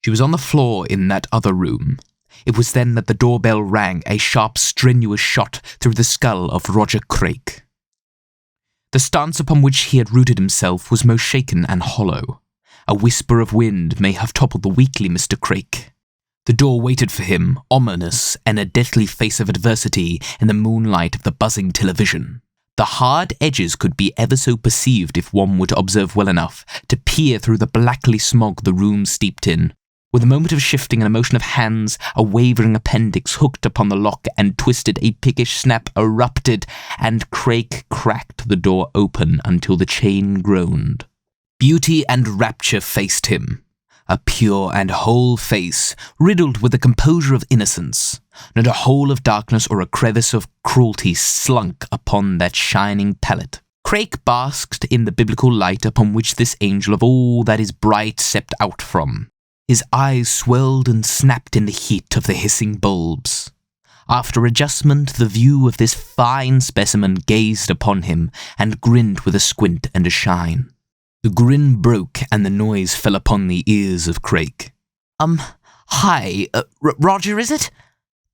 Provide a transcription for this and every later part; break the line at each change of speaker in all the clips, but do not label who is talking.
She was on the floor in that other room. It was then that the doorbell rang, a sharp, strenuous shot through the skull of Roger Krake. The stance upon which he had rooted himself was most shaken and hollow. A whisper of wind may have toppled the weakly Mr. Krake. The door waited for him, ominous and a deathly face of adversity in the moonlight of the buzzing television. The hard edges could be ever so perceived if one were to observe well enough, to peer through the blackly smog the room steeped in. With a moment of shifting and a motion of hands, a wavering appendix hooked upon the lock and twisted, a pickish snap erupted, and Krake cracked the door open until the chain groaned. Beauty and rapture faced him. A pure and whole face, riddled with the composure of innocence. Not a hole of darkness or a crevice of cruelty slunk upon that shining palate. Krake basked in the biblical light upon which this angel of all that is bright stepped out from. His eyes swelled and snapped in the heat of the hissing bulbs. After adjustment, the view of this fine specimen gazed upon him and grinned with a squint and a shine. The grin broke and the noise fell upon the ears of Krake. Hi, Roger, is it?"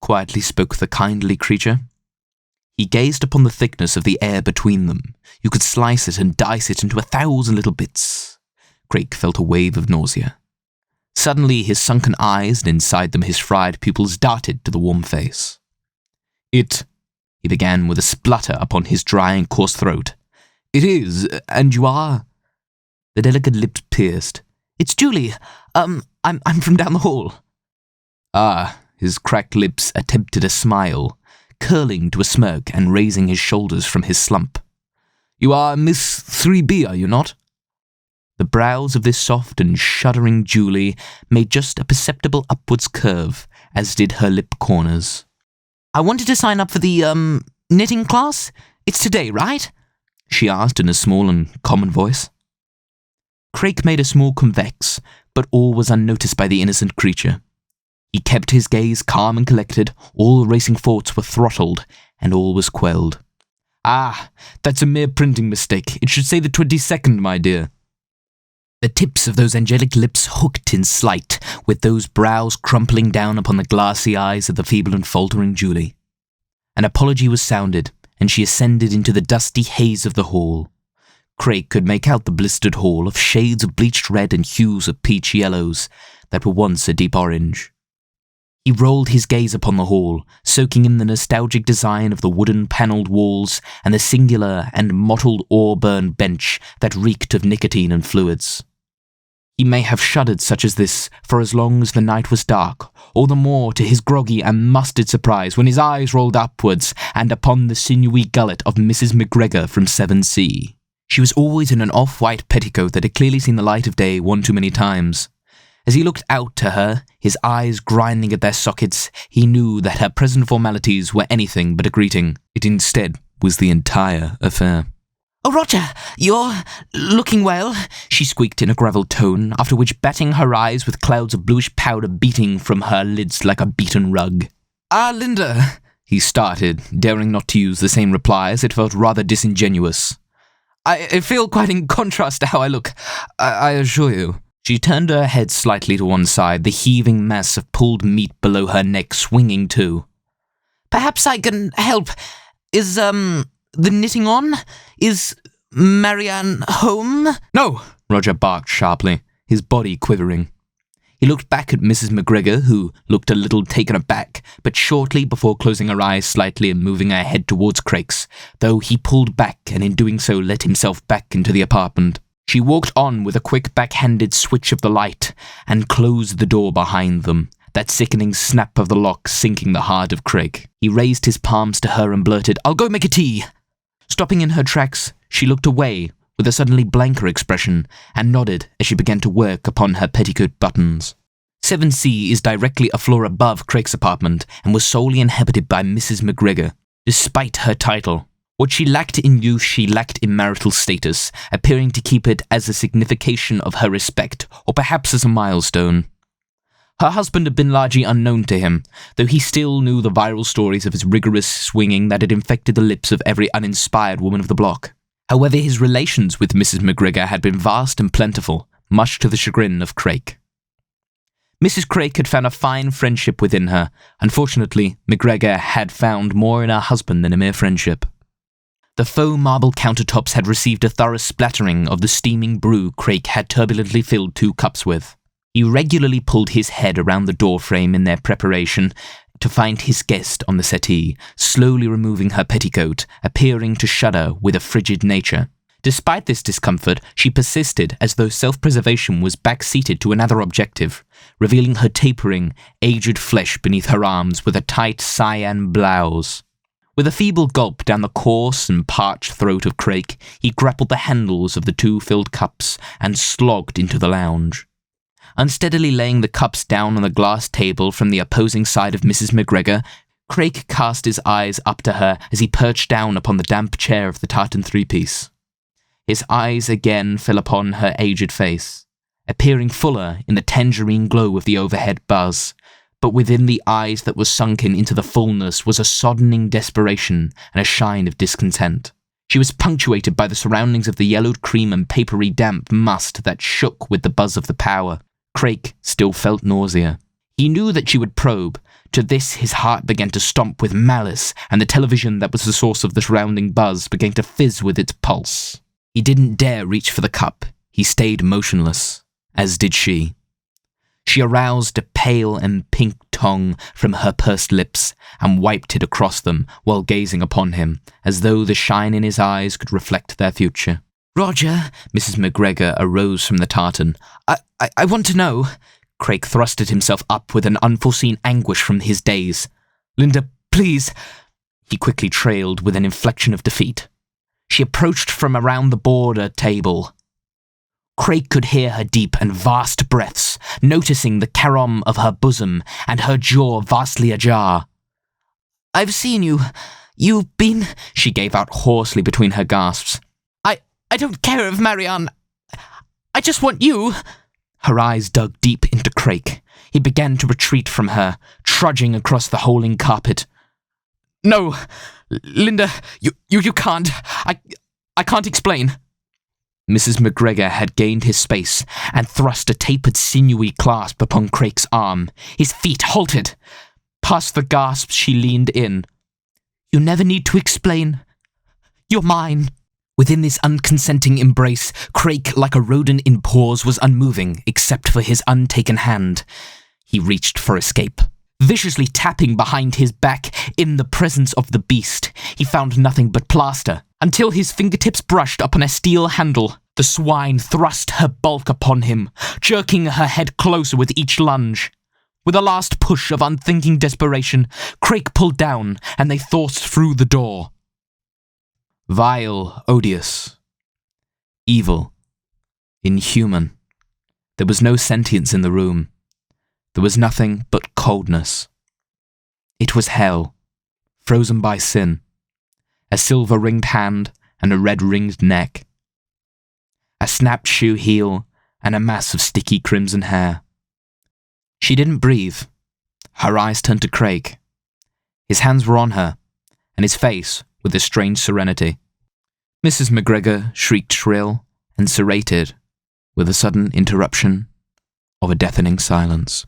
quietly spoke the kindly creature. He gazed upon the thickness of the air between them. You could slice it and dice it into 1,000 little bits. Krake felt a wave of nausea. Suddenly his sunken eyes and inside them his fried pupils darted to the warm face. He began with a splutter upon his dry and coarse throat. "It is, and you are?" The delicate lips pierced. "It's Julie. I'm from down the hall." His cracked lips attempted a smile, curling to a smirk and raising his shoulders from his slump. "You are Miss 3B, are you not?" The brows of this soft and shuddering Julie made just a perceptible upwards curve, as did her lip corners. "I wanted to sign up for the, knitting class. It's today, right?" she asked in a small and common voice. Krake made a small convex, but all was unnoticed by the innocent creature. He kept his gaze calm and collected, all racing thoughts were throttled, and all was quelled. That's a mere printing mistake. It should say the 22nd, my dear." The tips of those angelic lips hooked in slight, with those brows crumpling down upon the glassy eyes of the feeble and faltering Julie. An apology was sounded, and she ascended into the dusty haze of the hall. Krake could make out the blistered hall of shades of bleached red and hues of peach yellows that were once a deep orange. He rolled his gaze upon the hall, soaking in the nostalgic design of the wooden panelled walls and the singular and mottled auburn bench that reeked of nicotine and fluids. He may have shuddered such as this for as long as the night was dark, all the more to his groggy and mustard surprise when his eyes rolled upwards and upon the sinewy gullet of Mrs. McGregor from 7C. She was always in an off-white petticoat that had clearly seen the light of day one too many times. As he looked out to her, his eyes grinding at their sockets, he knew that her present formalities were anything but a greeting. It instead was the entire affair. "Oh, Roger, you're looking well," she squeaked in a gravel tone, after which batting her eyes with clouds of bluish powder beating from her lids like a beaten rug. Linda," he started, daring not to use the same reply as it felt rather disingenuous. I feel quite in contrast to how I look, I assure you." She turned her head slightly to one side, the heaving mass of pulled meat below her neck swinging too. "Perhaps I can help. Is, the knitting on? Is Marianne home?" "No!" Roger barked sharply, his body quivering. He looked back at Mrs. McGregor, who looked a little taken aback, but shortly before closing her eyes slightly and moving her head towards Crake's, though he pulled back and in doing so let himself back into the apartment. She walked on with a quick back-handed switch of the light and closed the door behind them, that sickening snap of the lock sinking the heart of Krake. He raised his palms to her and blurted, "I'll go make a tea." Stopping in her tracks, she looked away with a suddenly blanker expression and nodded as she began to work upon her petticoat buttons. 7C is directly a floor above Crake's apartment and was solely inhabited by Mrs. McGregor. Despite her title, what she lacked in youth she lacked in marital status, appearing to keep it as a signification of her respect, or perhaps as a milestone. Her husband had been largely unknown to him, though he still knew the viral stories of his rigorous swinging that had infected the lips of every uninspired woman of the block. However, his relations with Mrs. McGregor had been vast and plentiful, much to the chagrin of Krake. Mrs. Krake had found a fine friendship within her. Unfortunately, McGregor had found more in her husband than a mere friendship. The faux marble countertops had received a thorough splattering of the steaming brew Krake had turbulently filled 2 cups with. He regularly pulled his head around the doorframe in their preparation to find his guest on the settee, slowly removing her petticoat, appearing to shudder with a frigid nature. Despite this discomfort, she persisted as though self-preservation was back-seated to another objective, revealing her tapering, aged flesh beneath her arms with a tight cyan blouse. With a feeble gulp down the coarse and parched throat of Krake, he grappled the handles of the 2 filled cups and slogged into the lounge. Unsteadily laying the cups down on the glass table from the opposing side of Mrs. McGregor, Krake cast his eyes up to her as he perched down upon the damp chair of the tartan 3-piece. His eyes again fell upon her aged face, appearing fuller in the tangerine glow of the overhead buzz, but within the eyes that were sunken into the fullness was a soddening desperation and a shine of discontent. She was punctuated by the surroundings of the yellowed cream and papery damp must that shook with the buzz of the power. Krake still felt nausea. He knew that she would probe. To this his heart began to stomp with malice, and the television that was the source of the surrounding buzz began to fizz with its pulse. He didn't dare reach for the cup. He stayed motionless, as did she. She aroused a pale and pink tongue from her pursed lips and wiped it across them while gazing upon him, as though the shine in his eyes could reflect their future. "Roger," Mrs. McGregor arose from the tartan. I want to know." Krake thrusted himself up with an unforeseen anguish from his daze. "Linda, please." He quickly trailed with an inflection of defeat. She approached from around the border table. Krake could hear her deep and vast breaths, noticing the carom of her bosom and her jaw vastly ajar. "I've seen you. You've been—" she gave out hoarsely between her gasps. I don't care if Marianne. I just want you." Her eyes dug deep into Krake. He began to retreat from her, trudging across the holing carpet. "No, Linda, you can't. I can't explain." Mrs. McGregor had gained his space and thrust a tapered sinewy clasp upon Krake's arm. His feet halted. Past the gasps she leaned in. "You never need to explain. You're mine." Within this unconsenting embrace, Krake, like a rodent in paws, was unmoving, except for his untaken hand. He reached for escape. Viciously tapping behind his back in the presence of the beast, he found nothing but plaster, until his fingertips brushed upon a steel handle. The swine thrust her bulk upon him, jerking her head closer with each lunge. With a last push of unthinking desperation, Krake pulled down, and they forced through the door. Vile, odious, evil, inhuman. There was no sentience in the room. There was nothing but coldness. It was hell, frozen by sin. A silver-ringed hand and a red-ringed neck. A snapped shoe heel and a mass of sticky crimson hair. She didn't breathe. Her eyes turned to Krake. His hands were on her, and his face with a strange serenity. Mrs. McGregor shrieked shrill and serrated with a sudden interruption of a deafening silence.